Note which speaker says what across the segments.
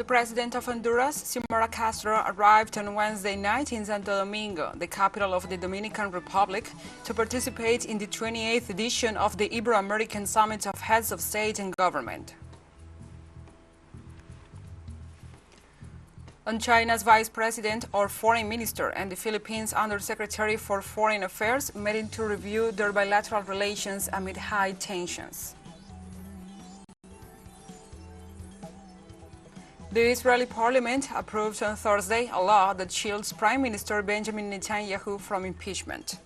Speaker 1: President of Honduras, Xiomara Castro, arrived on Wednesday night in Santo Domingo, the capital of the Dominican Republic, to participate in the 28th edition of the Iberoamerican Summit of Heads of State and Government. On China's Vice President or Foreign Minister and the Philippines' Undersecretary for Foreign Affairs met to review their bilateral relations amid high tensions. The Israeli parliament approved on Thursday a law that shields Prime Minister Benjamin Netanyahu from impeachment.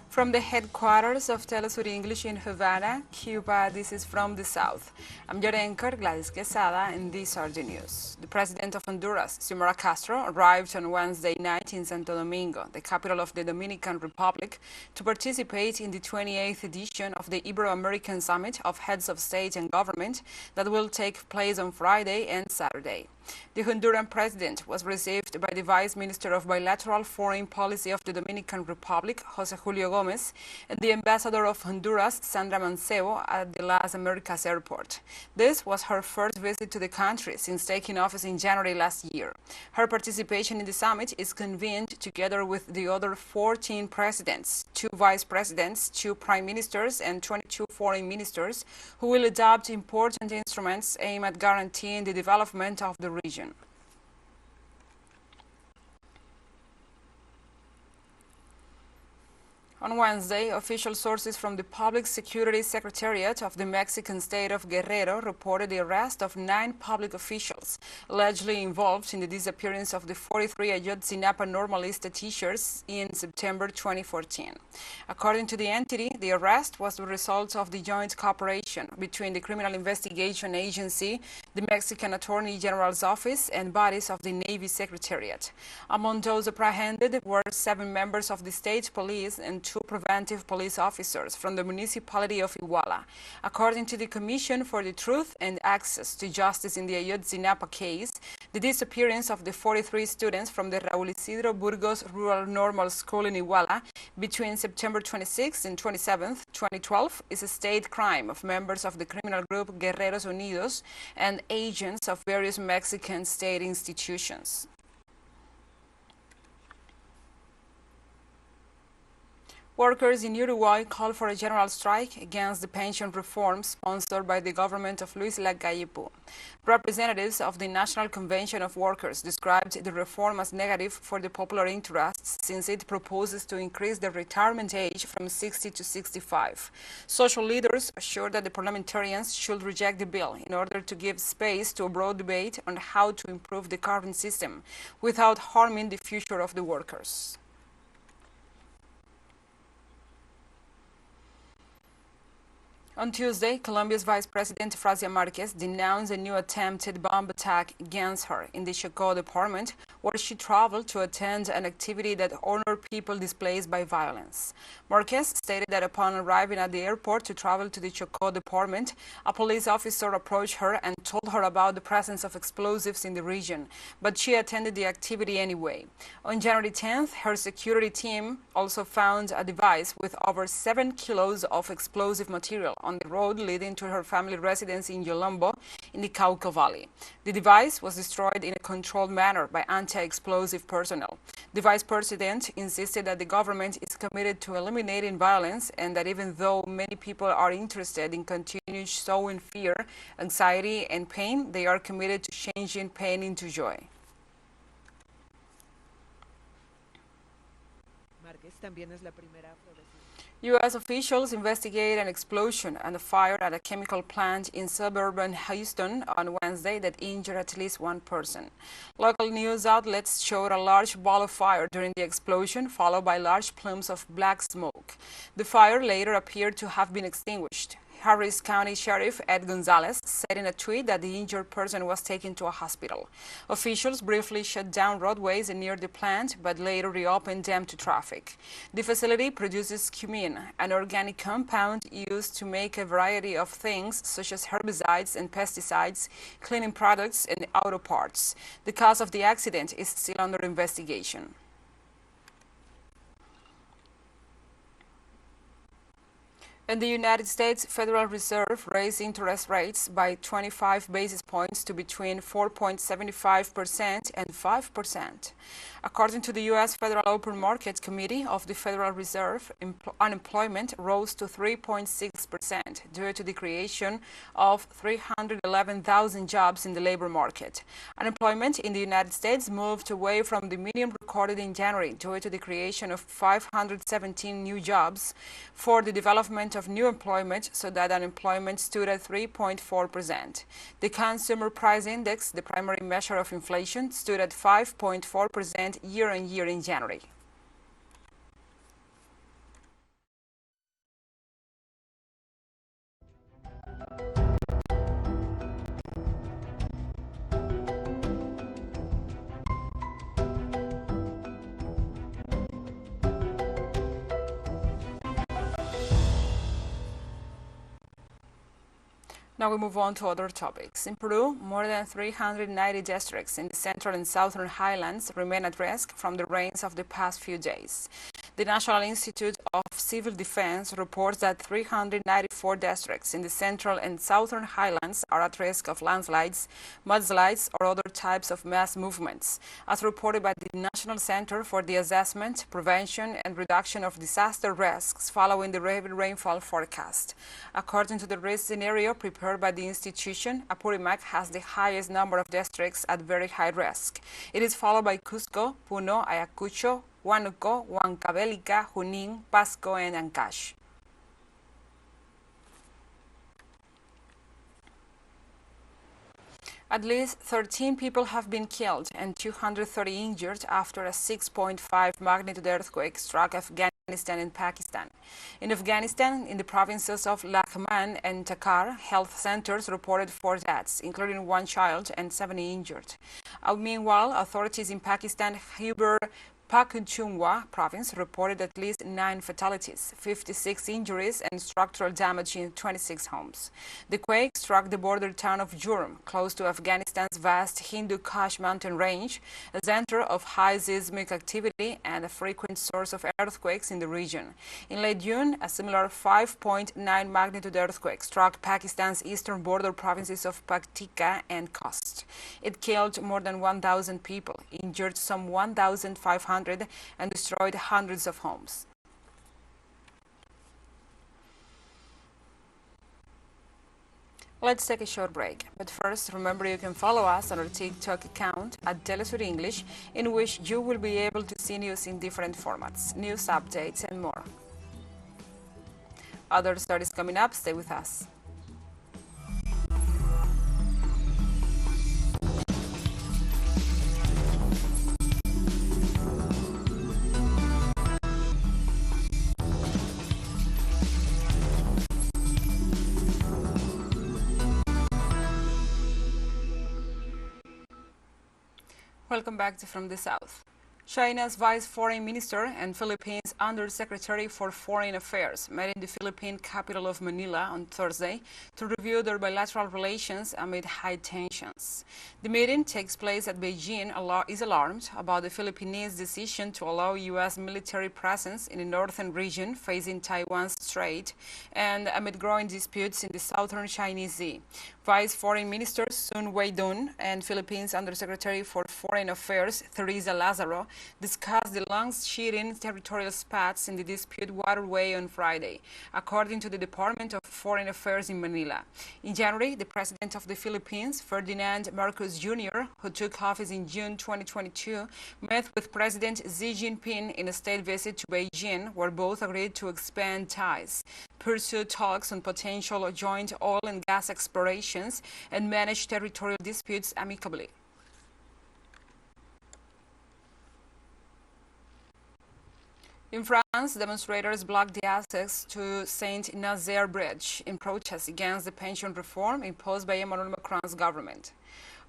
Speaker 1: From the headquarters of TeleSUR English in Havana, Cuba, this is From the South. I'm your anchor, Gladys Quesada, and these are the news. The President of Honduras, Xiomara Castro, arrived on Wednesday night in Santo Domingo, the capital of the Dominican Republic, to participate in the 28th edition of the Iberoamerican Summit of Heads of State and Government that will take place on Friday and Saturday. The Honduran President was received by the Vice Minister of Bilateral Foreign Policy of the Dominican Republic, José Julio Gómez, and the Ambassador of Honduras, Sandra Mancebo, at the Las Americas airport. This was her first visit to the country since taking office in January last year. Her participation in the summit is convened together with the other 14 presidents, 2 vice presidents, 2 prime ministers, and 22 foreign ministers, who will adopt important instruments aimed at guaranteeing the development of the region. On Wednesday, official sources from the Public Security Secretariat of the Mexican state of Guerrero reported the arrest of 9 public officials allegedly involved in the disappearance of the 43 Ayotzinapa Normalista teachers in September 2014. According to the entity, the arrest was the result of the joint cooperation between the Criminal Investigation Agency, the Mexican Attorney General's Office, and bodies of the Navy Secretariat. Among those apprehended were 7 members of the state police and 2 preventive police officers from the municipality of Iguala. According to the Commission for the Truth and Access to Justice in the Ayotzinapa case, the disappearance of the 43 students from the Raúl Isidro Burgos Rural Normal School in Iguala between September 26 and 27, 2012 is a state crime of members of the criminal group Guerreros Unidos and agents of various Mexican state institutions. Workers in Uruguay called for a general strike against the pension reform sponsored by the government of Luis Lacalle Pou. Representatives of the National Convention of Workers described the reform as negative for the popular interests since it proposes to increase the retirement age from 60 to 65. Social leaders assured that the parliamentarians should reject the bill in order to give space to a broad debate on how to improve the current system without harming the future of the workers. On Tuesday, Colombia's Vice President Francia Márquez denounced a new attempted bomb attack against her in the Chocó department, where she traveled to attend an activity that honored people displaced by violence. Márquez stated that upon arriving at the airport to travel to the Chocó department, a police officer approached her and told her about the presence of explosives in the region, but she attended the activity anyway. On January 10th, her security team also found a device with over 7 kilos of explosive material on the road leading to her family residence in Yolombo in the Cauca Valley. The device was destroyed in a controlled manner by anti-explosive personnel. The vice president insisted that the government is committed to eliminating violence and that even though many people are interested in continuing sowing fear, anxiety, and pain, they are committed to changing pain into joy. U.S. officials investigate an explosion and a fire at a chemical plant in suburban Houston on Wednesday that injured at least 1 person. Local news outlets showed a large ball of fire during the explosion, followed by large plumes of black smoke. The fire later appeared to have been extinguished. Harris County Sheriff Ed Gonzalez said in a tweet that the injured person was taken to a hospital. Officials briefly shut down roadways near the plant, but later reopened them to traffic. The facility produces cumin, an organic compound used to make a variety of things such as herbicides and pesticides, cleaning products, and auto parts. The cause of the accident is still under investigation. In the United States, Federal Reserve raised interest rates by 25 basis points to between 4.75% and 5%. According to the U.S. Federal Open Market Committee of the Federal Reserve, unemployment rose to 3.6% due to the creation of 311,000 jobs in the labor market. Unemployment in the United States moved away from the median recorded in January due to the creation of 517 new jobs for the development of new employment, so that unemployment stood at 3.4%. The Consumer Price Index, the primary measure of inflation, stood at 5.4% year-on-year in January. Now we move on to other topics. In Peru, more than 390 districts in the central and southern highlands remain at risk from the rains of the past few days. The National Institute of Civil Defense reports that 394 districts in the central and southern highlands are at risk of landslides, mudslides, or other types of mass movements, as reported by the National Center for the Assessment, Prevention, and Reduction of Disaster Risks following the heavy rainfall forecast. According to the risk scenario prepared by the institution, Apurimac has the highest number of districts at very high risk. It is followed by Cusco, Puno, Ayacucho, Huánuco, Huancavelica, Junín, Pasco, and Ancash. At least 13 people have been killed and 230 injured after a 6.5 magnitude earthquake struck Afghanistan and Pakistan. In Afghanistan, in the provinces of Laghman and Takhar, health centers reported 4 deaths, including 1 child, and 70 injured. Meanwhile, authorities in Pakistan, Khyber Pakhtunkhwa province reported at least 9 fatalities, 56 injuries, and structural damage in 26 homes. The quake struck the border town of Jurm, close to Afghanistan's vast Hindu Kush mountain range, a center of high seismic activity and a frequent source of earthquakes in the region. In late June, a similar 5.9 magnitude earthquake struck Pakistan's eastern border provinces of Paktika and Khost. It killed more than 1,000 people, injured some 1,500, and destroyed hundreds of homes. Let's take a short break, but first remember you can follow us on our TikTok account at TeleSUR English, in which you will be able to see news in different formats, news updates, and more. Other stories coming up, stay with us. Welcome back to From the South. China's Vice Foreign Minister and Philippines Undersecretary for Foreign Affairs met in the Philippine capital of Manila on Thursday to review their bilateral relations amid high tensions. The meeting takes place as Beijing is alarmed about the Philippines' decision to allow U.S. military presence in the northern region facing Taiwan's Strait and amid growing disputes in the southern Chinese Sea. Vice Foreign Minister Sun Weidong and Philippines Undersecretary for Foreign Affairs Teresa Lazaro discussed the long-sheeting territorial spats in the dispute waterway on Friday, according to the Department of Foreign Affairs in Manila. In January, the President of the Philippines, Ferdinand Marcos Jr., who took office in June 2022, met with President Xi Jinping in a state visit to Beijing, where both agreed to expand ties, pursue talks on potential joint oil and gas explorations, and manage territorial disputes amicably. In France, demonstrators blocked the access to Saint-Nazaire Bridge in protest against the pension reform imposed by Emmanuel Macron's government.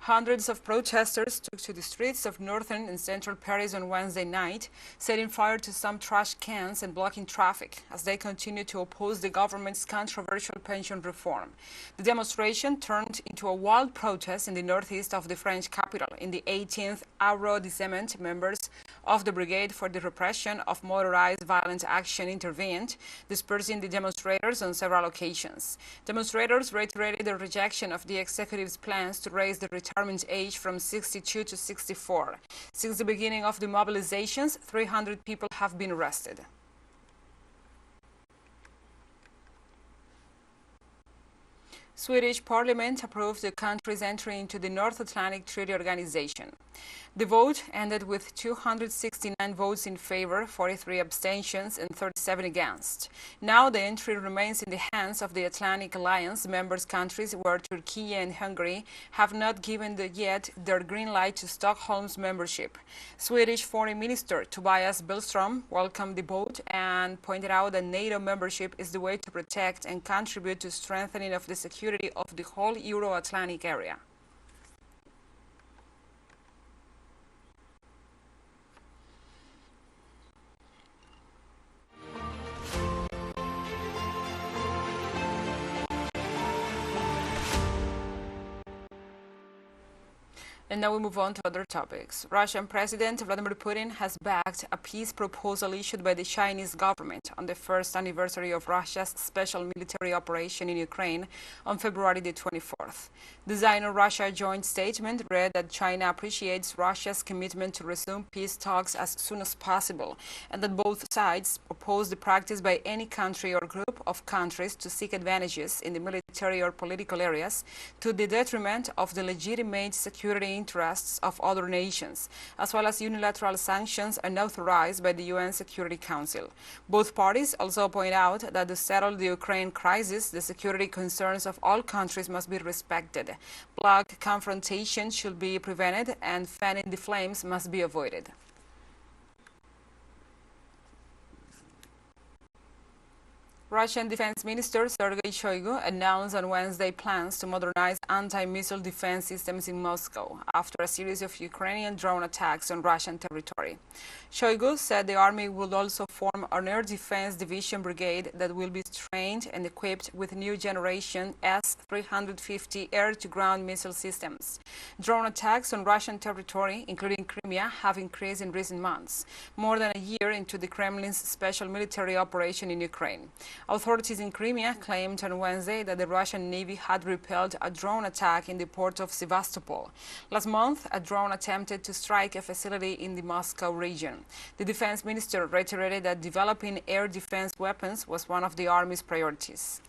Speaker 1: Hundreds of protesters took to the streets of northern and central Paris on Wednesday night, setting fire to some trash cans and blocking traffic as they continue to oppose the government's controversial pension reform. The demonstration turned into a wild protest in the northeast of the French capital. In the 18th arrondissement, members of the Brigade for the Repression of Motorized Violent Action intervened, dispersing the demonstrators on several occasions. Demonstrators reiterated their rejection of the executive's plans to raise the retirement age from 62 to 64. Since the beginning of the mobilizations, 300 people have been arrested. Swedish Parliament approved the country's entry into the North Atlantic Treaty Organization. The vote ended with 269 votes in favor, 43 abstentions, and 37 against. Now the entry remains in the hands of the Atlantic Alliance members countries, where Turkey and Hungary have not given yet their green light to Stockholm's membership. Swedish Foreign Minister Tobias Billström welcomed the vote and pointed out that NATO membership is the way to protect and contribute to strengthening of the security of the whole Euro-Atlantic area. And now we move on to other topics. Russian President Vladimir Putin has backed a peace proposal issued by the Chinese government on the first anniversary of Russia's special military operation in Ukraine on February the 24th. The Sino-Russia joint statement read that China appreciates Russia's commitment to resume peace talks as soon as possible, and that both sides oppose the practice by any country or group of countries to seek advantages in the military or political areas to the detriment of the legitimate security interests of other nations, as well as unilateral sanctions unauthorized by the UN Security Council. Both parties also point out that to settle the Ukraine crisis, the security concerns of all countries must be respected. Bloc confrontation should be prevented, and fanning the flames must be avoided. Russian Defense Minister Sergei Shoigu announced on Wednesday plans to modernize anti-missile defense systems in Moscow after a series of Ukrainian drone attacks on Russian territory. Shoigu said the army will also form an air defense division brigade that will be trained and equipped with new generation S-350 air-to-ground missile systems. Drone attacks on Russian territory, including Crimea, have increased in recent months, more than a year into the Kremlin's special military operation in Ukraine. Authorities in Crimea claimed on Wednesday that the Russian Navy had repelled a drone attack in the port of Sevastopol. Last month, a drone attempted to strike a facility in the Moscow region. The defense minister reiterated that developing air defense weapons was one of the army's priorities.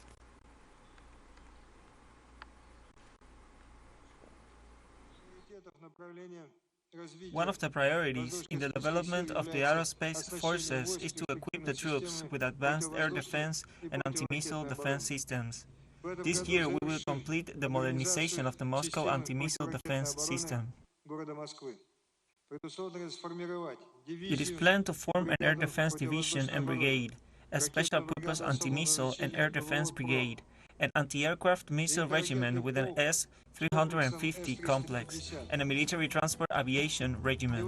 Speaker 2: One of the priorities in the development of the aerospace forces is to equip the troops with advanced air defense and anti-missile defense systems. This year we will complete the modernization of the Moscow anti-missile defense system. It is planned to form an air defense division and brigade, a special purpose anti-missile and air defense brigade, an anti-aircraft missile regiment with an S-350 complex, and a military transport aviation regiment.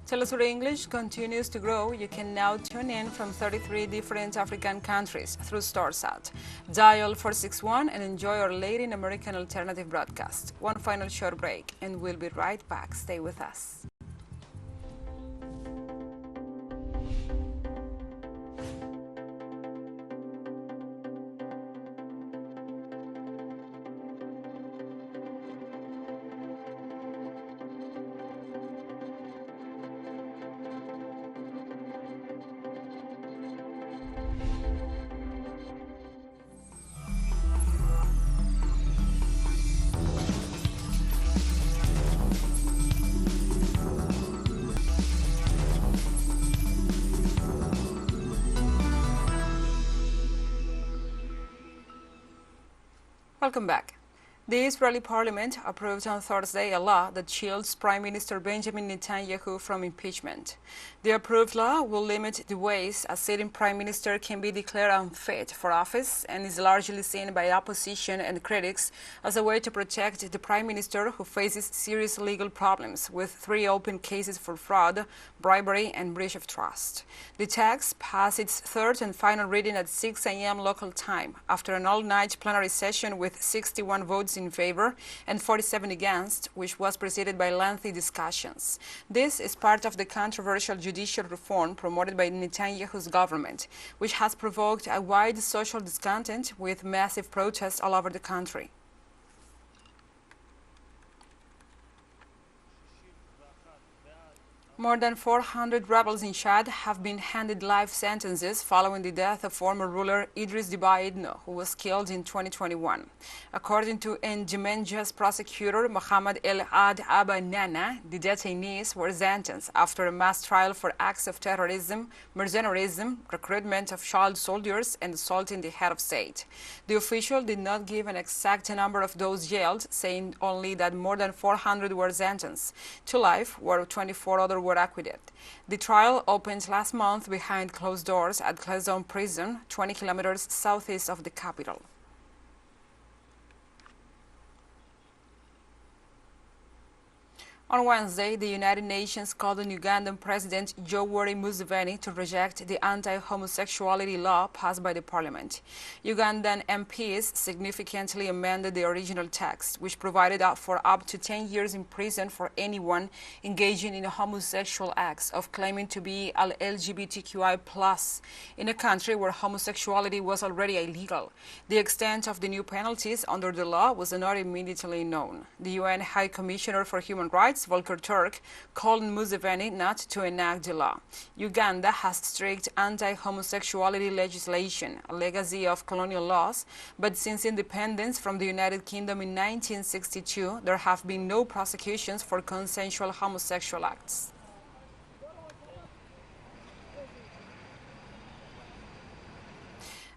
Speaker 1: TeleSUR English continues to grow. You can now tune in from 33 different African countries through StarSat. Dial 461 and enjoy our Latin American alternative broadcast. One final short break, and we'll be right back. Stay with us. Welcome back. The Israeli parliament approved on Thursday a law that shields Prime Minister Benjamin Netanyahu from impeachment. The approved law will limit the ways a sitting prime minister can be declared unfit for office and is largely seen by opposition and critics as a way to protect the prime minister, who faces serious legal problems with 3 open cases for fraud, bribery and breach of trust. The text passed its third and final reading at 6 a.m. local time after an all-night plenary session with 61 votes in favor and 47 against, which was preceded by lengthy discussions. This is part of the controversial judicial reform promoted by Netanyahu's government, which has provoked a wide social discontent with massive protests all over the country. More than 400 rebels in Chad have been handed life sentences following the death of former ruler Idriss Déby Itno, who was killed in 2021. According to N'Djamena prosecutor Mohamed El Ad Abba Nana, the detainees were sentenced after a mass trial for acts of terrorism, mercenarism, recruitment of child soldiers, and assaulting the head of state. The official did not give an exact number of those jailed, saying only that more than 400 were sentenced to life, where 24 others were acquitted. The trial opened last month behind closed doors at Clezon Prison, 20 kilometers southeast of the capital. On Wednesday, the United Nations called on Ugandan President Yoweri Museveni to reject the anti-homosexuality law passed by the parliament. Ugandan MPs significantly amended the original text, which provided for up to 10 years in prison for anyone engaging in homosexual acts of claiming to be LGBTQI+ in a country where homosexuality was already illegal. The extent of the new penalties under the law was not immediately known. The UN High Commissioner for Human Rights, Volker Turk, called on Museveni not to enact the law. Uganda has strict anti-homosexuality legislation, a legacy of colonial laws, but since independence from the United Kingdom in 1962, there have been no prosecutions for consensual homosexual acts.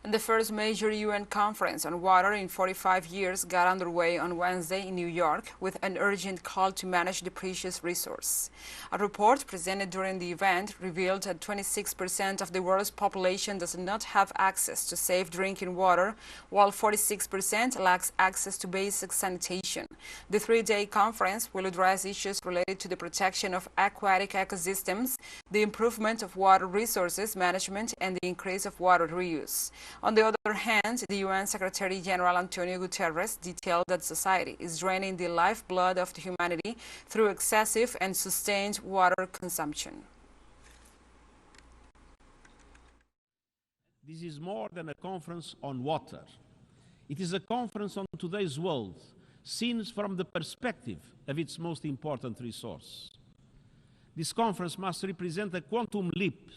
Speaker 1: And the first major UN conference on water in 45 years got underway on Wednesday in New York with an urgent call to manage the precious resource. A report presented during the event revealed that 26% of the world's population does not have access to safe drinking water, while 46% lacks access to basic sanitation. The 3-day conference will address issues related to the protection of aquatic ecosystems, the improvement of water resources management, and the increase of water reuse. On the other hand, the UN Secretary General Antonio Guterres detailed that society is draining the lifeblood of humanity through excessive and sustained water consumption.
Speaker 3: This is more than a conference on water. It is a conference on today's world, seen from the perspective of its most important resource. This conference must represent a quantum leap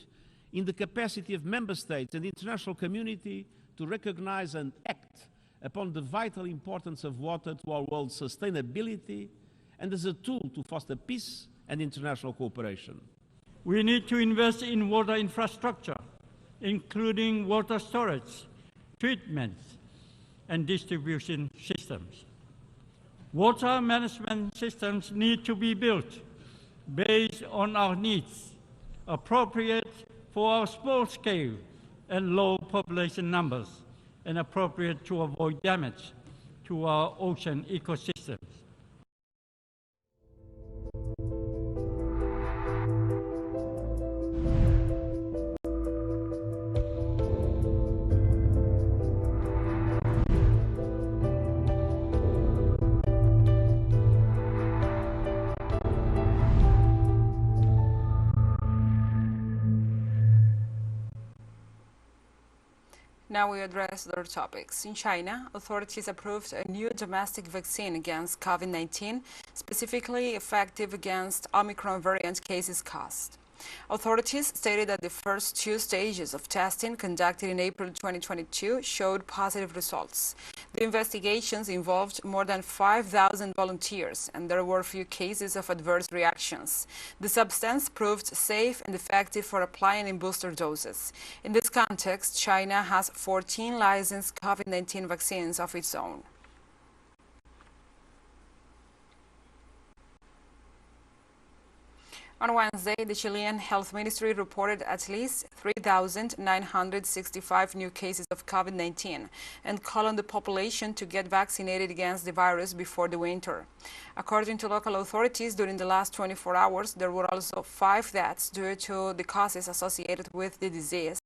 Speaker 3: in the capacity of member states and the international community to recognize and act upon the vital importance of water to our world's sustainability and as a tool to foster peace and international cooperation.
Speaker 4: We need to invest in water infrastructure, including water storage, treatment, and distribution systems. Water management systems need to be built based on our needs, appropriate for our small scale and low population numbers, and appropriate to avoid damage to our ocean ecosystems.
Speaker 1: Now we address other topics. In China, authorities approved a new domestic vaccine against COVID-19, specifically effective against Omicron variant cases caused. Authorities stated that the first 2 stages of testing conducted in April 2022 showed positive results. The investigations involved more than 5,000 volunteers, and there were few cases of adverse reactions. The substance proved safe and effective for applying in booster doses. In this context, China has 14 licensed COVID-19 vaccines of its own. On Wednesday, the Chilean Health Ministry reported at least 3,965 new cases of COVID-19 and called on the population to get vaccinated against the virus before the winter. According to local authorities, during the last 24 hours, there were also 5 deaths due to the causes associated with the disease,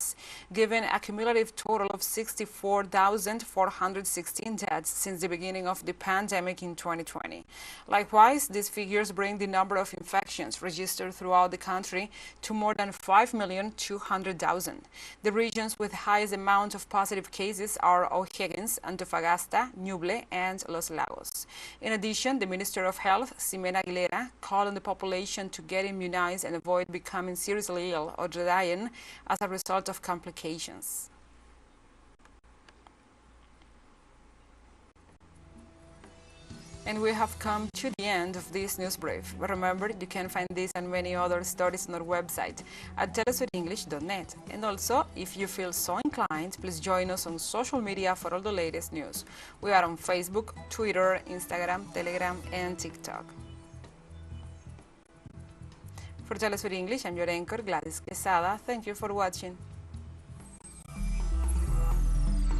Speaker 1: giving a cumulative total of 64,416 deaths since the beginning of the pandemic in 2020. Likewise, these figures bring the number of infections registered throughout the country to more than 5,200,000. The regions with the highest amount of positive cases are O'Higgins, Antofagasta, Ñuble, and Los Lagos. In addition, the Minister of Health, Ximena Aguilera, called on the population to get immunized and avoid becoming seriously ill or dying as a result of complications. And we have come to the end of this news brief. But remember, you can find this and many other stories on our website at telesurenglish.net. And also, if you feel so inclined, please join us on social media for all the latest news. We are on Facebook, Twitter, Instagram, Telegram, and TikTok. For TeleSUR English, I'm your anchor, Gladys Quesada. Thank you for watching.